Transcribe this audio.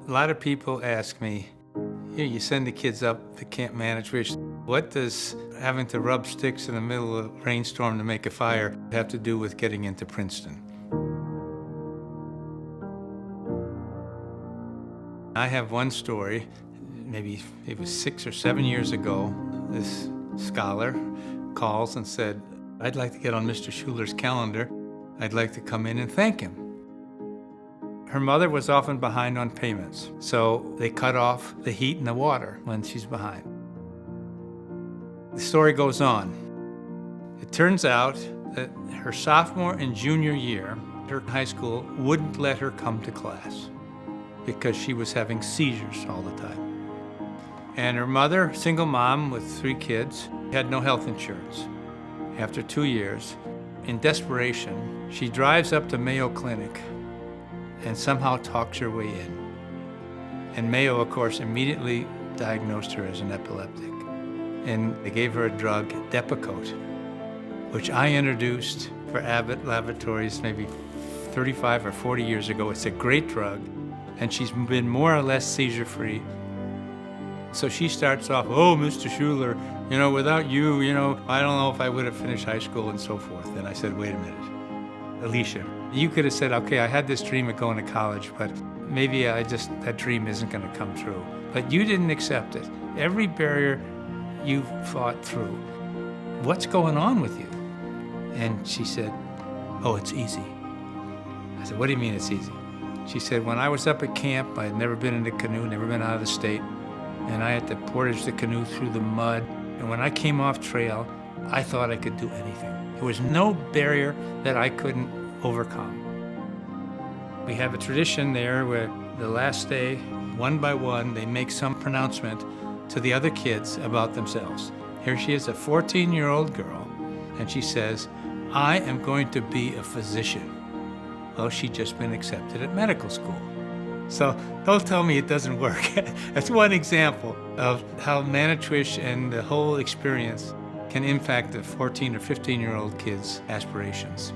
A lot of people ask me, here you send the kids up to Camp Manito-wish. What does having to rub sticks in the middle of a rainstorm to make a fire have to do with getting into Princeton? I have one story, maybe it was 6 or 7 years ago. This scholar calls and said, I'd like to get on Mr. Schuler's calendar. I'd like to come in and thank him. Her mother was often behind on payments, so they cut off the heat and the water when she's behind. The story goes on. It turns out that her sophomore and junior year, her high school wouldn't let her come to class because she was having seizures all the time. And her mother, single mom with 3 kids, had no health insurance. After 2 years, in desperation, she drives up to Mayo Clinic and somehow talks her way in. And Mayo, of course, immediately diagnosed her as an epileptic. And they gave her a drug, Depakote, which I introduced for Abbott Laboratories maybe 35 or 40 years ago. It's a great drug, and she's been more or less seizure-free. So she starts off, oh, Mr. Schuler, without you, I don't know if I would have finished high school and so forth. And I said, wait a minute, Alicia, you could have said, okay, I had this dream of going to college, but maybe that dream isn't going to come true. But you didn't accept it. Every barrier you fought through. What's going on with you? And she said, oh, it's easy. I said, what do you mean it's easy? She said, when I was up at camp, I had never been in a canoe, never been out of the state, and I had to portage the canoe through the mud. And when I came off trail, I thought I could do anything. There was no barrier that I couldn't overcome. We have a tradition there where the last day, one by one, they make some pronouncement to the other kids about themselves. Here she is, a 14-year-old girl, and she says, I am going to be a physician. Well, she'd just been accepted at medical school. So don't tell me it doesn't work. That's one example of how Manito-wish and the whole experience can impact the 14 or 15-year-old kids' aspirations.